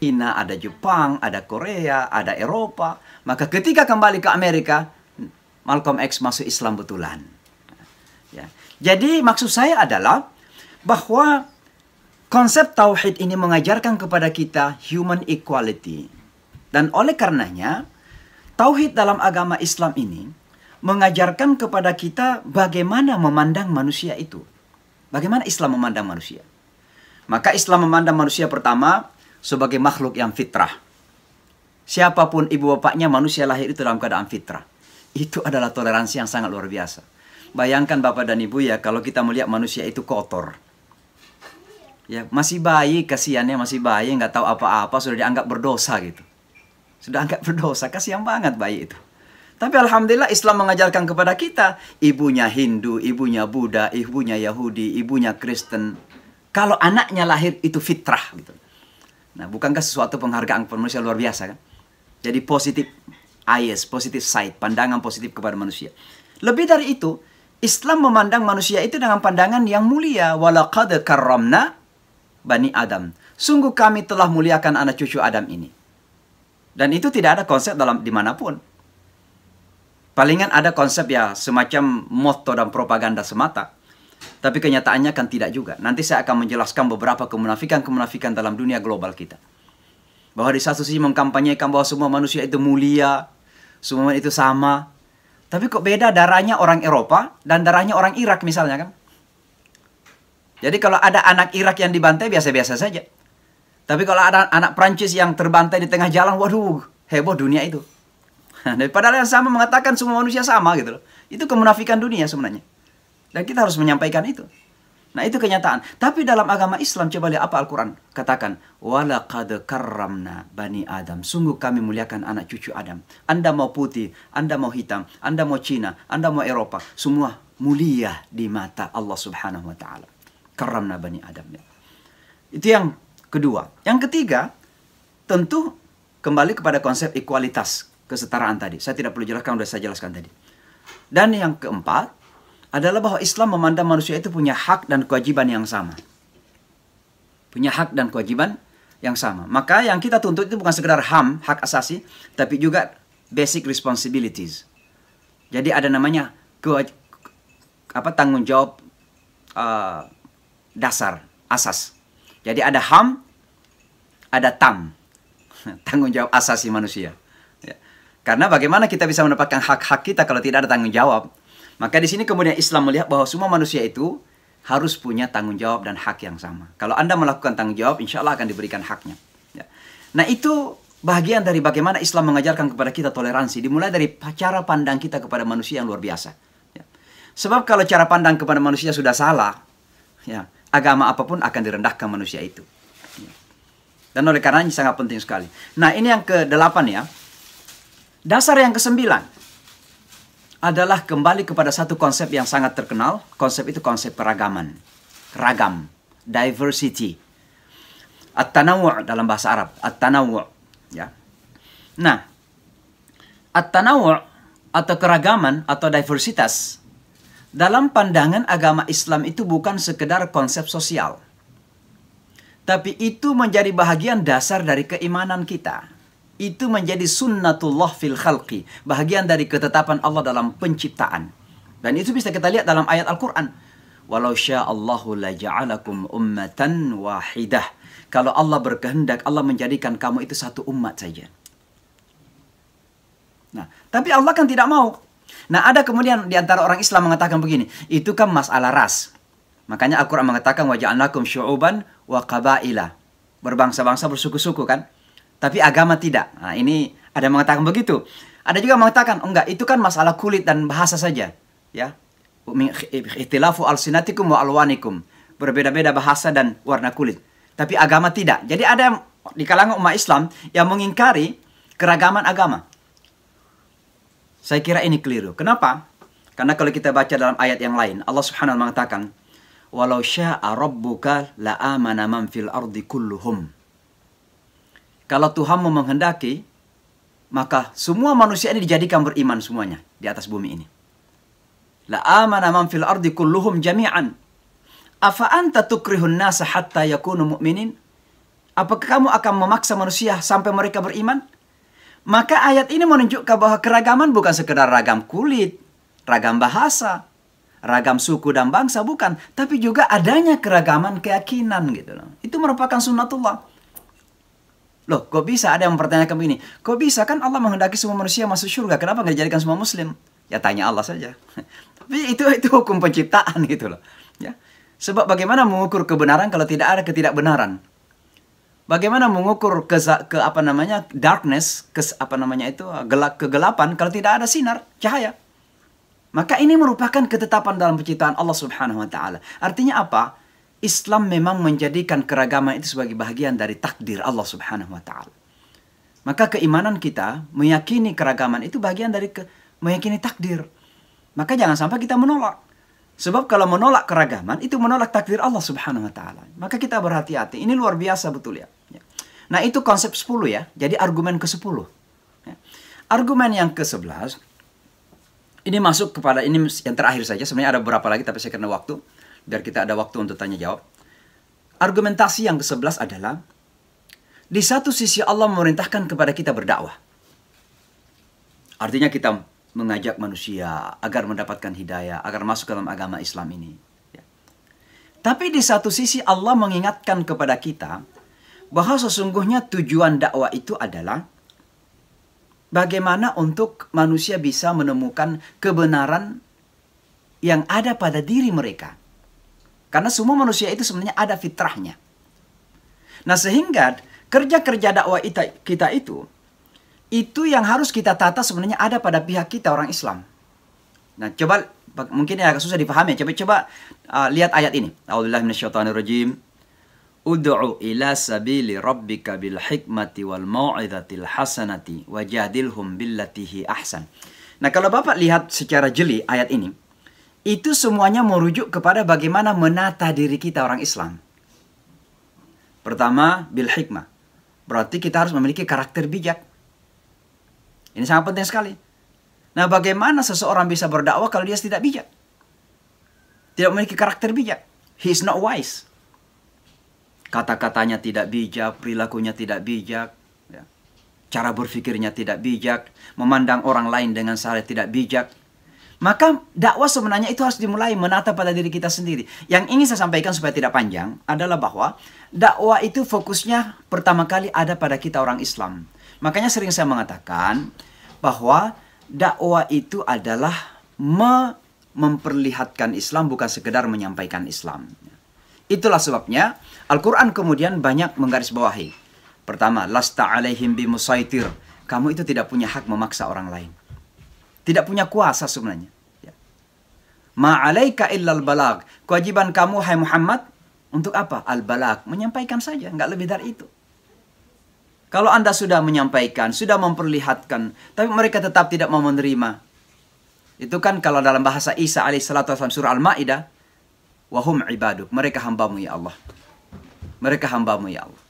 China, ada Jepang, ada Korea, ada Eropa. Maka ketika kembali ke Amerika, Malcolm X masuk Islam betulan. Ya. Jadi maksud saya adalah bahwa konsep tauhid ini mengajarkan kepada kita human equality. Dan oleh karenanya, tauhid dalam agama Islam ini mengajarkan kepada kita bagaimana memandang manusia itu. Bagaimana Islam memandang manusia. Maka Islam memandang manusia pertama sebagai makhluk yang fitrah. Siapapun ibu bapaknya, manusia lahir itu dalam keadaan fitrah. Itu adalah toleransi yang sangat luar biasa. Bayangkan Bapak dan Ibu ya, kalau kita melihat manusia itu kotor. Ya, masih bayi, kasihannya masih bayi, nggak tahu apa-apa, sudah dianggap berdosa gitu. Sudah anggap berdosa, kasihan banget bayi itu. Tapi Alhamdulillah Islam mengajarkan kepada kita, ibunya Hindu, ibunya Buddha, ibunya Yahudi, ibunya Kristen. Kalau anaknya lahir itu fitrah gitu. Nah, bukankah sesuatu penghargaan kepada manusia luar biasa kan? Jadi positif eyes, positive sight, pandangan positif kepada manusia. Lebih dari itu, Islam memandang manusia itu dengan pandangan yang mulia. Walaqad karramna bani Adam. Sungguh kami telah muliakan anak cucu Adam ini. Dan itu tidak ada konsep dalam dimanapun. Palingan ada konsep ya semacam motto dan propaganda semata. Tapi kenyataannya kan tidak juga. Nanti saya akan menjelaskan beberapa kemunafikan-kemunafikan dalam dunia global kita. Bahwa di satu sisi mengkampanyekan bahwa semua manusia itu mulia, semua itu sama. Tapi kok beda darahnya orang Eropa dan darahnya orang Irak misalnya kan? Jadi kalau ada anak Irak yang dibantai biasa-biasa saja. Tapi kalau ada anak Prancis yang terbantai di tengah jalan, waduh, heboh dunia itu. Padahal yang sama mengatakan semua manusia sama gitu loh. Itu kemunafikan dunia sebenarnya. Dan kita harus menyampaikan itu. Nah itu kenyataan. Tapi dalam agama Islam, coba lihat apa Al-Quran katakan. Walaqad karramna bani Adam. Sungguh kami muliakan anak cucu Adam. Anda mau putih, Anda mau hitam, Anda mau Cina, Anda mau Eropa. Semua mulia di mata Allah subhanahu wa ta'ala. Karramna bani Adam. Ya. Itu yang kedua. Yang ketiga, tentu kembali kepada konsep ekualitas, kesetaraan tadi. Saya tidak perlu jelaskan, sudah saya jelaskan tadi. Dan yang keempat, adalah bahwa Islam memandang manusia itu punya hak dan kewajiban yang sama. Punya hak dan kewajiban yang sama. Maka yang kita tuntut itu bukan sekedar HAM, hak asasi, tapi juga basic responsibilities. Jadi ada namanya tanggung jawab dasar, asas. Jadi ada HAM, ada TAM. Tanggung jawab asasi manusia. Ya. Karena bagaimana kita bisa mendapatkan hak-hak kita kalau tidak ada tanggung jawab? Maka di sini kemudian Islam melihat bahwa semua manusia itu harus punya tanggung jawab dan hak yang sama. Kalau Anda melakukan tanggung jawab, insya Allah akan diberikan haknya. Ya. Nah itu bagian dari bagaimana Islam mengajarkan kepada kita toleransi. Dimulai dari cara pandang kita kepada manusia yang luar biasa. Ya. Sebab kalau cara pandang kepada manusia sudah salah, ya, agama apapun akan direndahkan manusia itu. Ya. Dan oleh karenanya sangat penting sekali. Nah ini yang ke-8 ya. Dasar yang ke-9. Adalah kembali kepada satu konsep yang sangat terkenal. Konsep itu konsep keragaman. Ragam. Diversity. At-tanawu' dalam bahasa Arab. At-tanawu'. Ya. Nah. At-tanawu' atau keragaman atau diversitas. Dalam pandangan agama Islam itu bukan sekedar konsep sosial. Tapi itu menjadi bahagian dasar dari keimanan kita. Itu menjadi sunnatullah fil khalqi. Bahagian dari ketetapan Allah dalam penciptaan. Dan itu bisa kita lihat dalam ayat Al-Quran. Walau sya'allahu la ja'alakum ummatan wahidah. Kalau Allah berkehendak, Allah menjadikan kamu itu satu umat saja. Nah, tapi Allah kan tidak mau. Nah, ada kemudian di antara orang Islam mengatakan begini. Itu kan masalah ras. Makanya Al-Quran mengatakan waja'alnakum syu'uban wa qabaila. Berbangsa-bangsa, bersuku-suku kan. Tapi agama tidak. Nah, ini ada yang mengatakan begitu. Ada juga mengatakan, enggak, itu kan masalah kulit dan bahasa saja. Ya. Ikhtilafu alsinatikum wa alwanikum. Berbeda-beda bahasa dan warna kulit. Tapi agama tidak. Jadi ada yang di kalangan umat Islam yang mengingkari keragaman agama. Saya kira ini keliru. Kenapa? Karena kalau kita baca dalam ayat yang lain, Allah Subhanahu wa ta'ala mengatakan, "Walau syaa rabbuka la amana man fil ardi kulluhum." Kalau Tuhanmu menghendaki, maka semua manusia ini dijadikan beriman semuanya di atas bumi ini. La amana man fil ardi kulluhum jami'an. Afa anta tukrihun nasa hatta yakunu mu'minin? Apakah kamu akan memaksa manusia sampai mereka beriman? Maka ayat ini menunjukkan bahwa keragaman bukan sekedar ragam kulit, ragam bahasa, ragam suku dan bangsa, bukan. Tapi juga adanya keragaman keyakinan gitu loh. Itu merupakan sunnatullah. Loh, kok bisa? Ada yang mempertanyakan begini. Kok bisa? Kan Allah menghendaki semua manusia masuk surga. Kenapa nggak dijadikan semua muslim? Ya tanya Allah saja. Tapi itu hukum penciptaan gitu loh. Ya. Sebab bagaimana mengukur kebenaran kalau tidak ada ketidakbenaran? Bagaimana mengukur darkness, kegelapan kalau tidak ada sinar, cahaya? Maka ini merupakan ketetapan dalam penciptaan Allah Subhanahu wa taala. Artinya apa? Islam memang menjadikan keragaman itu sebagai bagian dari takdir Allah Subhanahu wa taala. Maka keimanan kita meyakini keragaman itu bagian dari meyakini takdir. Maka jangan sampai kita menolak. Sebab kalau menolak keragaman, itu menolak takdir Allah Subhanahu wa taala. Maka kita berhati-hati. Ini luar biasa betul ya. Nah, itu konsep 10 ya. Jadi argumen ke-10. Ya. Argumen yang ke-11, ini masuk kepada, ini yang terakhir saja. Sebenarnya ada beberapa lagi, tapi saya karena waktu. Biar kita ada waktu untuk tanya jawab. Argumentasi yang ke-11 adalah, di satu sisi Allah memerintahkan kepada kita berdakwah. Artinya kita mengajak manusia agar mendapatkan hidayah, agar masuk dalam agama Islam ini. Ya. Tapi di satu sisi Allah mengingatkan kepada kita bahwa sesungguhnya tujuan dakwah itu adalah bagaimana untuk manusia bisa menemukan kebenaran yang ada pada diri mereka. Karena semua manusia itu sebenarnya ada fitrahnya. Nah, sehingga kerja-kerja dakwah kita itu yang harus kita tata sebenarnya ada pada pihak kita orang Islam. Nah, coba mungkin agak susah dipahami. Coba lihat ayat ini. A'udzubillahi minasyaitonirrajim. Ud'u ila sabili rabbika bil hikmati wal mau'izatil hasanati wajadilhum billatihi ahsan. Nah, kalau Bapak lihat secara jeli ayat ini, itu semuanya merujuk kepada bagaimana menata diri kita orang Islam. Pertama, bil hikmah. Berarti kita harus memiliki karakter bijak. Ini sangat penting sekali. Nah, bagaimana seseorang bisa berdakwah kalau dia tidak bijak? Tidak memiliki karakter bijak. He is not wise. Kata-katanya tidak bijak, perilakunya tidak bijak, ya. Cara berpikirnya tidak bijak, memandang orang lain dengan cara tidak bijak. Maka dakwah sebenarnya itu harus dimulai menata pada diri kita sendiri. Yang ingin saya sampaikan supaya tidak panjang adalah bahwa dakwah itu fokusnya pertama kali ada pada kita orang Islam. Makanya sering saya mengatakan bahwa dakwah itu adalah memperlihatkan Islam, bukan sekedar menyampaikan Islam. Itulah sebabnya Al-Quran kemudian banyak menggarisbawahi. Pertama, lasta alaihim bimusaitir. Kamu itu tidak punya hak memaksa orang lain. Tidak punya kuasa sebenarnya. Ma'alaika illal balag. Kewajiban kamu, hai Muhammad, untuk apa? Al-balag. Menyampaikan saja, nggak lebih dari itu. Kalau Anda sudah menyampaikan, sudah memperlihatkan, tapi mereka tetap tidak mau menerima. Itu kan kalau dalam bahasa Isa alaihissalatu wassalam surah Al-Ma'idah, wahum ibaduk, mereka hambamu ya Allah. Mereka hambamu ya Allah.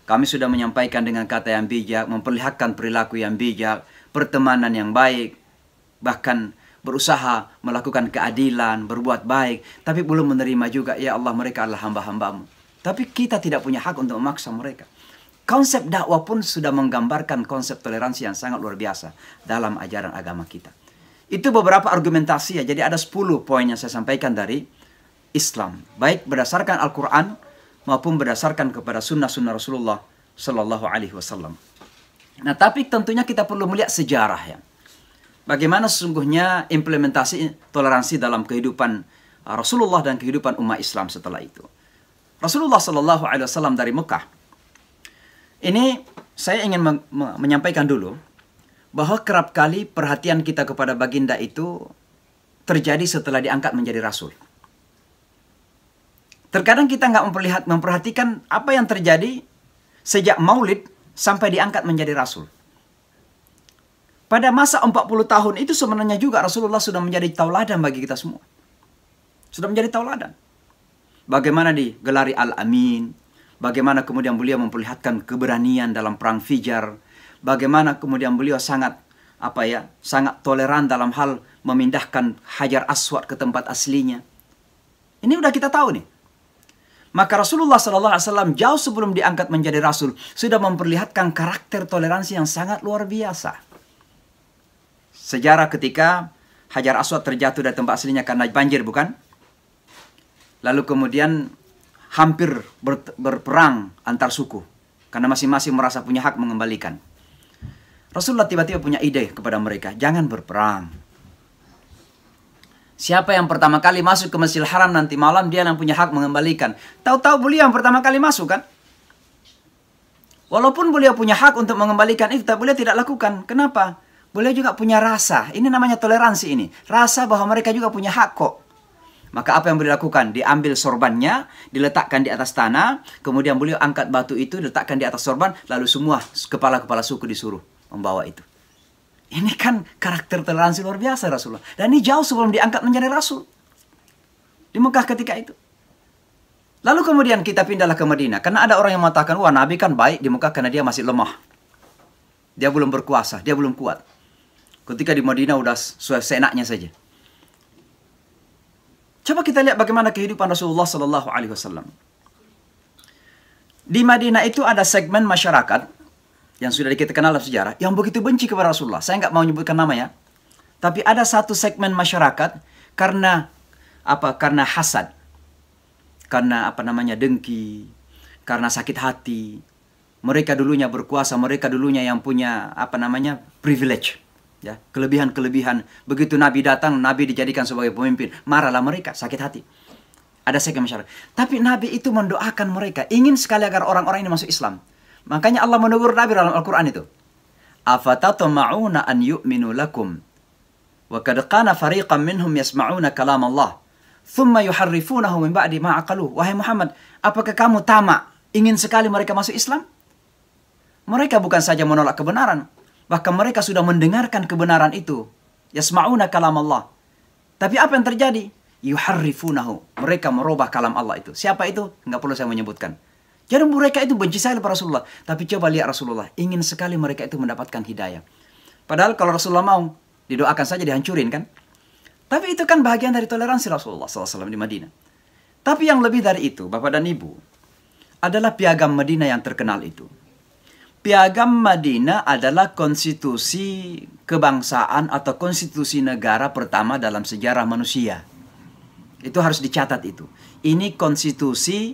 Kami sudah menyampaikan dengan kata yang bijak, memperlihatkan perilaku yang bijak, pertemanan yang baik, bahkan berusaha melakukan keadilan, berbuat baik, tapi belum menerima juga, ya Allah mereka adalah hamba-hambamu. Tapi kita tidak punya hak untuk memaksa mereka. Konsep dakwah pun sudah menggambarkan konsep toleransi yang sangat luar biasa dalam ajaran agama kita. Itu beberapa argumentasi ya. Jadi ada 10 poin yang saya sampaikan dari Islam. Baik berdasarkan Al-Quran maupun berdasarkan kepada sunnah-sunnah Rasulullah Sallallahu Alaihi Wasallam. Nah, tapi tentunya kita perlu melihat sejarah ya. Bagaimana sesungguhnya implementasi toleransi dalam kehidupan Rasulullah dan kehidupan umat Islam setelah itu. Rasulullah Sallallahu Alaihi Wasallam dari Mekah. Ini saya ingin menyampaikan dulu bahwa kerap kali perhatian kita kepada baginda itu terjadi setelah diangkat menjadi rasul. Terkadang kita nggak memperhatikan apa yang terjadi sejak Maulid sampai diangkat menjadi rasul. Pada masa 40 tahun itu sebenarnya juga Rasulullah sudah menjadi tauladan bagi kita semua. Sudah menjadi tauladan. Bagaimana digelari Al-Amin. Bagaimana kemudian beliau memperlihatkan keberanian dalam perang Fijar. Bagaimana kemudian beliau sangat toleran dalam hal memindahkan Hajar Aswad ke tempat aslinya. Ini udah kita tahu nih. Maka Rasulullah SAW jauh sebelum diangkat menjadi Rasul sudah memperlihatkan karakter toleransi yang sangat luar biasa. Sejarah ketika Hajar Aswad terjatuh dari tempat aslinya karena banjir, bukan? Lalu kemudian hampir berperang antar suku. Karena masing-masing merasa punya hak mengembalikan. Rasulullah tiba-tiba punya ide kepada mereka. Jangan berperang. Siapa yang pertama kali masuk ke Masjidil Haram nanti malam, dia yang punya hak mengembalikan. Tahu-tahu beliau yang pertama kali masuk kan? Walaupun beliau punya hak untuk mengembalikan itu, tapi beliau tidak lakukan. Kenapa? Beliau juga punya rasa. Ini namanya toleransi ini. Rasa bahwa mereka juga punya hak kok. Maka apa yang beliau lakukan? Diambil sorbannya, diletakkan di atas tanah. Kemudian beliau angkat batu itu, diletakkan di atas sorban. Lalu semua kepala-kepala suku disuruh membawa itu. Ini kan karakter toleransi luar biasa Rasulullah. Dan ini jauh sebelum diangkat menjadi Rasul. Di Mekah ketika itu. Lalu kemudian kita pindahlah ke Madinah. Karena ada orang yang mengatakan, wah Nabi kan baik di Mekah karena dia masih lemah. Dia belum berkuasa, dia belum kuat. Ketika di Madinah udah seenaknya saja. Coba kita lihat bagaimana kehidupan Rasulullah Sallallahu Alaihi Wasallam. Di Madinah itu ada segmen masyarakat yang sudah kita kenal dalam sejarah yang begitu benci kepada Rasulullah. Saya nggak mau menyebutkan namanya, tapi ada satu segmen masyarakat karena apa? Karena hasad, karena apa namanya dengki, karena sakit hati. Mereka dulunya berkuasa, mereka dulunya yang punya apa namanya privilege. Ya, kelebihan-kelebihan. Begitu Nabi datang, Nabi dijadikan sebagai pemimpin. Marahlah mereka, sakit hati. Ada segmen masyarakat. Tapi Nabi itu mendoakan mereka. Ingin sekali agar orang-orang ini masuk Islam. Makanya Allah menegur Nabi dalam Al-Quran itu. Afatatama'una an yu'minu lakum. Wa kad qana fariqan minhum yasma'una kalam Allah. Thumma yuharrifunahu min ba'di ma'aqaluh. Wahai Muhammad, apakah kamu tamak? Ingin sekali mereka masuk Islam? Mereka bukan saja menolak kebenaran. Bahkan mereka sudah mendengarkan kebenaran itu. Yasma'una kalam Allah. Tapi apa yang terjadi? Yuharrifunahu. Mereka merubah kalam Allah itu. Siapa itu? Enggak perlu saya menyebutkan. Jadi mereka itu benci sekali pada Rasulullah. Tapi coba lihat Rasulullah. Ingin sekali mereka itu mendapatkan hidayah. Padahal kalau Rasulullah mau, didoakan saja dihancurin kan? Tapi itu kan bagian dari toleransi Rasulullah SAW di Madinah. Tapi yang lebih dari itu, Bapak dan Ibu, adalah piagam Madinah yang terkenal itu. Piagam Madinah adalah konstitusi kebangsaan atau konstitusi negara pertama dalam sejarah manusia. Itu harus dicatat itu. Ini konstitusi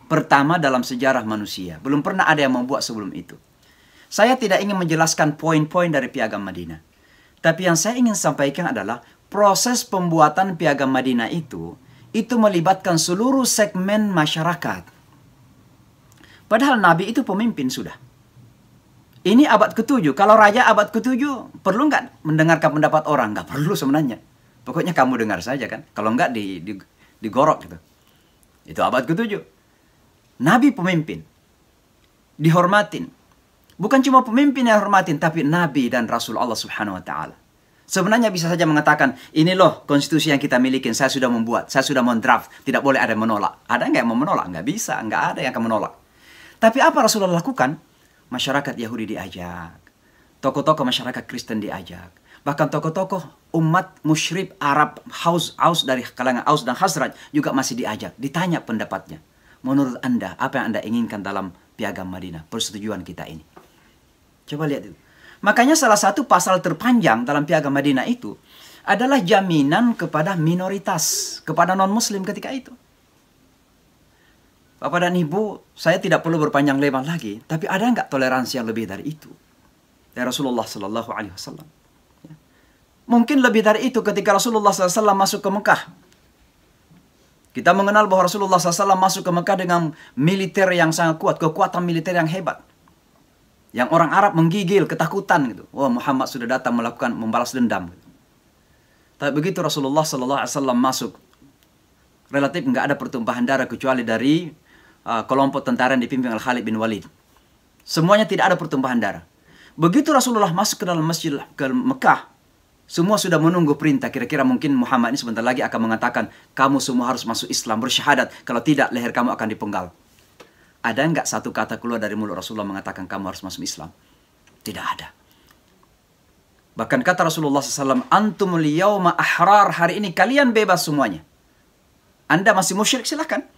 pertama dalam sejarah manusia. Belum pernah ada yang membuat sebelum itu. Saya tidak ingin menjelaskan poin-poin dari piagam Madinah. Tapi yang saya ingin sampaikan adalah proses pembuatan piagam Madinah itu melibatkan seluruh segmen masyarakat. Padahal Nabi itu pemimpin sudah. Ini abad ke-7. Kalau raja abad ke-7, perlu nggak mendengarkan pendapat orang? Nggak perlu sebenarnya. Pokoknya kamu dengar saja kan. Kalau nggak digorok gitu. Itu abad ke-7. Nabi pemimpin. Dihormatin. Bukan cuma pemimpin yang hormatin, tapi Nabi dan Rasul Allah Subhanahu wa Ta'ala. Sebenarnya bisa saja mengatakan, ini loh konstitusi yang kita miliki, saya sudah membuat, saya sudah mendraft, tidak boleh ada yang menolak. Ada nggak yang mau menolak? Nggak bisa, nggak ada yang akan menolak. Tapi apa Rasulullah lakukan? Masyarakat Yahudi diajak, tokoh-tokoh masyarakat Kristen diajak, bahkan tokoh-tokoh umat musyrik Arab Aus dari kalangan Aus dan Khazraj juga masih diajak, ditanya pendapatnya. Menurut Anda, apa yang Anda inginkan dalam piagam Madinah, persetujuan kita ini? Coba lihat itu. Makanya salah satu pasal terpanjang dalam piagam Madinah itu adalah jaminan kepada minoritas, kepada non-muslim ketika itu. Bapak dan Ibu, saya tidak perlu berpanjang lebar lagi, tapi ada nggak toleransi yang lebih dari itu? Dari Rasulullah Sallallahu Alaihi Wasallam. Mungkin lebih dari itu ketika Rasulullah SAW masuk ke Mekah. Kita mengenal bahwa Rasulullah SAW masuk ke Mekah dengan militer yang sangat kuat, kekuatan militer yang hebat. Yang orang Arab menggigil, ketakutan gitu. Wah, Muhammad sudah datang membalas dendam. Gitu. Tapi begitu Rasulullah SAW masuk, relatif nggak ada pertumpahan darah kecuali dari kelompok tentara yang dipimpin oleh Khalid bin Walid. Semuanya tidak ada pertumpahan darah. Begitu Rasulullah masuk ke dalam masjid ke Mekah, semua sudah menunggu perintah. Kira-kira mungkin Muhammad ini sebentar lagi akan mengatakan, kamu semua harus masuk Islam, bersyahadat. Kalau tidak, leher kamu akan dipenggal. Ada nggak satu kata keluar dari mulut Rasulullah mengatakan kamu harus masuk Islam? Tidak ada. Bahkan kata Rasulullah SAW, antumul yawma ahrar, hari ini kalian bebas semuanya. Anda masih musyrik silahkan.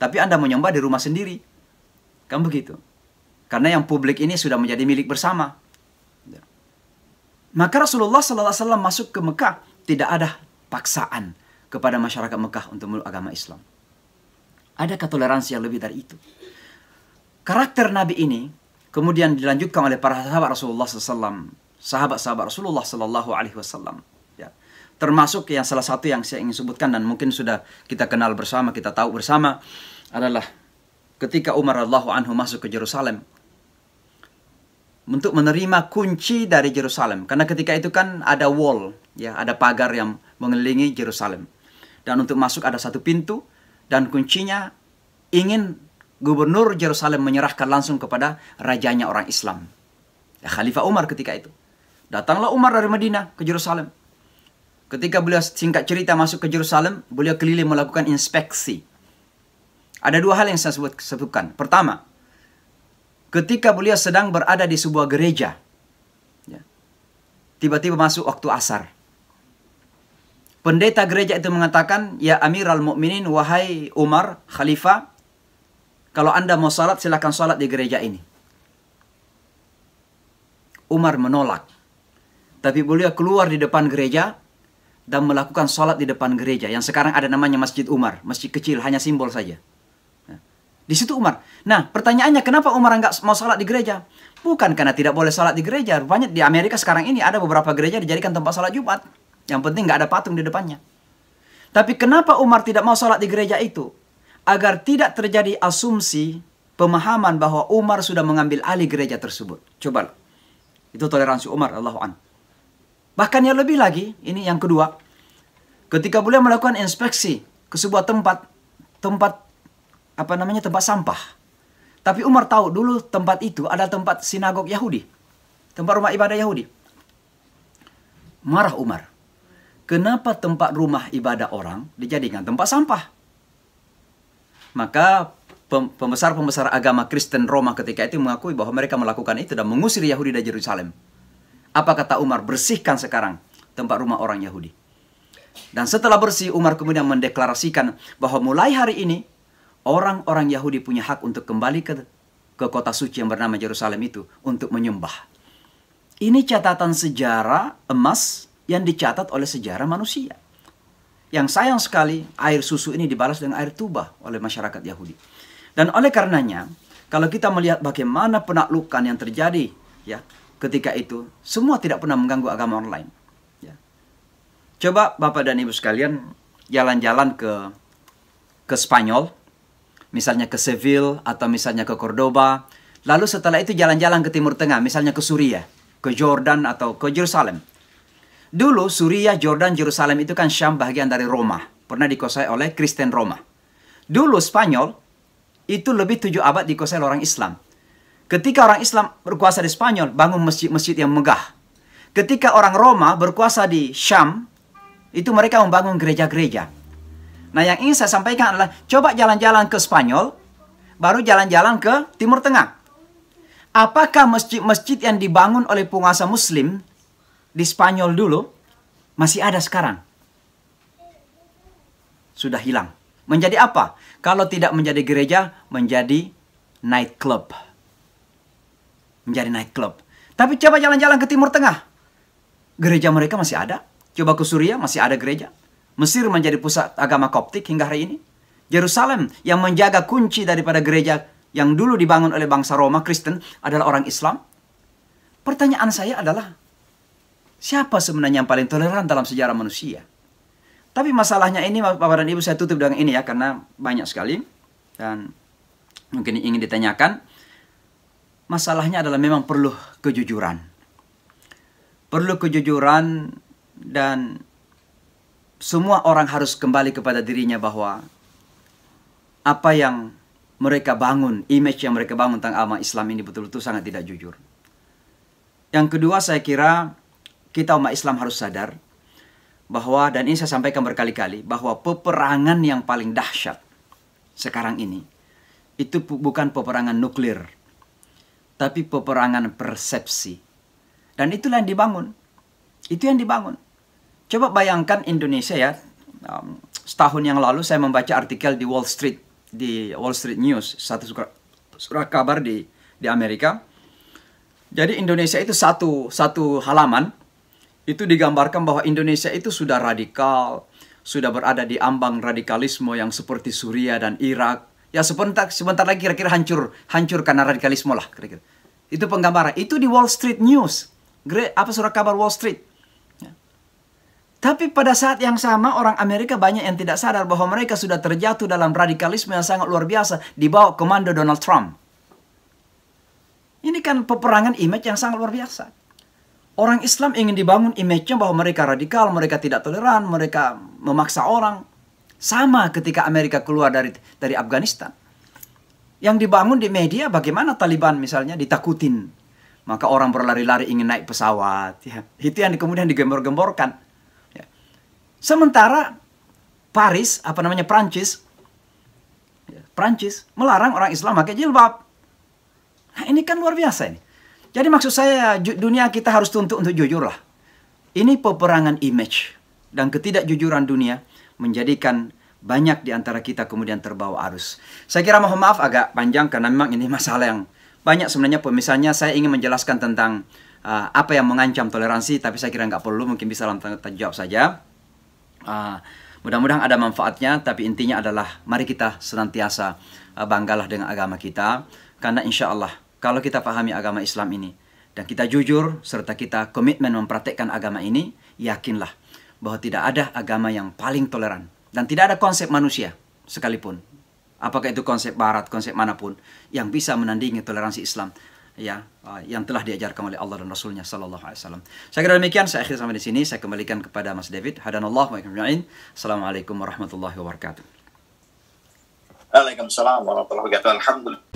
tapi Anda menyembah di rumah sendiri. Kan begitu. Karena yang publik ini sudah menjadi milik bersama. Maka Rasulullah SAW masuk ke Mekah, tidak ada paksaan kepada masyarakat Mekah untuk meluk agama Islam. Adakah toleransi yang lebih dari itu? Karakter Nabi ini kemudian dilanjutkan oleh para sahabat Rasulullah SAW, sahabat-sahabat Rasulullah SAW. Ya. Termasuk yang salah satu yang saya ingin sebutkan dan mungkin sudah kita kenal bersama, kita tahu bersama adalah ketika Umar radhiyallahu anhu masuk ke Yerusalem untuk menerima kunci dari Yerusalem, karena ketika itu kan ada wall, ya, ada pagar yang mengelilingi Yerusalem, dan untuk masuk ada satu pintu dan kuncinya ingin gubernur Yerusalem menyerahkan langsung kepada rajanya orang Islam, ya, Khalifah Umar ketika itu. Datanglah Umar dari Madinah ke Yerusalem. Ketika beliau singkat cerita masuk ke Yerusalem, beliau keliling melakukan inspeksi. Ada dua hal yang saya sebutkan. Pertama, ketika beliau sedang berada di sebuah gereja, ya, tiba-tiba masuk waktu asar. Pendeta gereja itu mengatakan, "Ya Amirul Mukminin, wahai Umar, Khalifah, kalau Anda mau salat, silakan salat di gereja ini." Umar menolak. Tapi beliau keluar di depan gereja dan melakukan salat di depan gereja. Yang sekarang ada namanya Masjid Umar. Masjid kecil, hanya simbol saja. Di situ Umar. Nah, pertanyaannya, kenapa Umar nggak mau salat di gereja? Bukan karena tidak boleh salat di gereja. Rupanya di Amerika sekarang ini ada beberapa gereja dijadikan tempat salat Jumat. Yang penting nggak ada patung di depannya. Tapi kenapa Umar tidak mau salat di gereja itu? Agar tidak terjadi asumsi pemahaman bahwa Umar sudah mengambil alih gereja tersebut. Coba. Itu toleransi Umar radhiyallahu anhu. Bahkan yang lebih lagi, ini yang kedua. Ketika beliau melakukan inspeksi ke sebuah tempat tempat sampah. Tapi Umar tahu dulu tempat itu adalah tempat sinagog Yahudi. Tempat rumah ibadah Yahudi. Marah Umar. Kenapa tempat rumah ibadah orang dijadikan tempat sampah? Maka pembesar-pembesar agama Kristen Roma ketika itu mengakui bahwa mereka melakukan itu dan mengusir Yahudi dari Yerusalem. Apa kata Umar? Bersihkan sekarang tempat rumah orang Yahudi. Dan setelah bersih, Umar kemudian mendeklarasikan bahwa mulai hari ini orang-orang Yahudi punya hak untuk kembali ke kota suci yang bernama Yerusalem itu untuk menyembah. Ini catatan sejarah emas yang dicatat oleh sejarah manusia. Yang sayang sekali, air susu ini dibalas dengan air tuba oleh masyarakat Yahudi. Dan oleh karenanya, kalau kita melihat bagaimana penaklukan yang terjadi, ya, ketika itu, semua tidak pernah mengganggu agama online. Ya. Coba Bapak dan Ibu sekalian jalan-jalan ke Spanyol, misalnya ke Seville atau misalnya ke Cordoba. Lalu setelah itu jalan-jalan ke Timur Tengah, misalnya ke Suriah, ke Jordan atau ke Yerusalem. Dulu Suriah, Jordan, Yerusalem itu kan Syam bagian dari Roma. Pernah dikuasai oleh Kristen Roma. Dulu Spanyol itu lebih 7 abad dikuasai oleh orang Islam. Ketika orang Islam berkuasa di Spanyol, bangun masjid-masjid yang megah. Ketika orang Roma berkuasa di Syam, itu mereka membangun gereja-gereja. Nah, yang ingin saya sampaikan adalah, coba jalan-jalan ke Spanyol, baru jalan-jalan ke Timur Tengah. Apakah masjid-masjid yang dibangun oleh penguasa Muslim di Spanyol dulu masih ada sekarang? Sudah hilang. Menjadi apa? Kalau tidak menjadi gereja, menjadi night club. Menjadi night club. Tapi coba jalan-jalan ke Timur Tengah. Gereja mereka masih ada. Coba ke Suriah, masih ada gereja. Mesir menjadi pusat agama Koptik hingga hari ini. Yerusalem yang menjaga kunci daripada gereja yang dulu dibangun oleh bangsa Roma, Kristen, adalah orang Islam. Pertanyaan saya adalah, siapa sebenarnya yang paling toleran dalam sejarah manusia? Tapi masalahnya ini, Bapak dan Ibu, saya tutup dengan ini ya, karena banyak sekali. Dan mungkin ingin ditanyakan. Masalahnya adalah memang perlu kejujuran. Perlu kejujuran dan semua orang harus kembali kepada dirinya bahwa apa yang mereka bangun, image yang mereka bangun tentang agama Islam ini betul-betul sangat tidak jujur. Yang kedua, saya kira kita umat Islam harus sadar bahwa, dan ini saya sampaikan berkali-kali, bahwa peperangan yang paling dahsyat sekarang ini itu bukan peperangan nuklir, tapi peperangan persepsi. Dan itulah yang dibangun. Itu yang dibangun. Coba bayangkan Indonesia ya, setahun yang lalu saya membaca artikel di Wall Street di Wall Street News, satu surat kabar di Amerika. Jadi Indonesia itu satu halaman itu digambarkan bahwa Indonesia itu sudah radikal, sudah berada di ambang radikalisme yang seperti Suriah dan Irak. Ya sebentar lagi kira-kira hancur karena radikalisme lah kira-kira. Itu penggambaran. Itu di Wall Street News. Surat kabar Wall Street. Ya. Tapi pada saat yang sama orang Amerika banyak yang tidak sadar bahwa mereka sudah terjatuh dalam radikalisme yang sangat luar biasa di bawah komando Donald Trump. Ini kan peperangan image yang sangat luar biasa. Orang Islam ingin dibangun image-nya bahwa mereka radikal, mereka tidak toleran, mereka memaksa orang. Sama ketika Amerika keluar dari Afghanistan. Yang dibangun di media bagaimana Taliban misalnya ditakutin. Maka orang berlari-lari ingin naik pesawat. Ya. Itu yang kemudian digembor-gemborkan. Ya. Sementara Paris, Prancis melarang orang Islam pakai jilbab. Nah ini kan luar biasa ini. Jadi maksud saya dunia kita harus tuntut untuk jujur lah. Ini peperangan image. Dan ketidakjujuran dunia menjadikan banyak di antara kita kemudian terbawa arus. Saya kira mohon maaf agak panjang karena memang ini masalah yang banyak sebenarnya. Misalnya saya ingin menjelaskan tentang apa yang mengancam toleransi, tapi saya kira nggak perlu, mungkin bisa dalam tanya jawab saja. Mudah-mudahan ada manfaatnya, tapi intinya adalah mari kita senantiasa banggalah dengan agama kita. Karena insya Allah kalau kita pahami agama Islam ini dan kita jujur serta kita komitmen mempraktekkan agama ini, yakinlah bahwa tidak ada agama yang paling toleran. Dan tidak ada konsep manusia sekalipun. Apakah itu konsep barat, konsep manapun. Yang bisa menandingi toleransi Islam. Ya, yang telah diajarkan oleh Allah dan Rasulnya Sallallahu Alaihi Wasallam. Saya kira demikian, saya akhiri sampai di sini. Saya kembalikan kepada Mas David. Hadanallah wa ijma'in. Assalamualaikum warahmatullahi wabarakatuh. Waalaikumsalam warahmatullahi wabarakatuh. Alhamdulillah.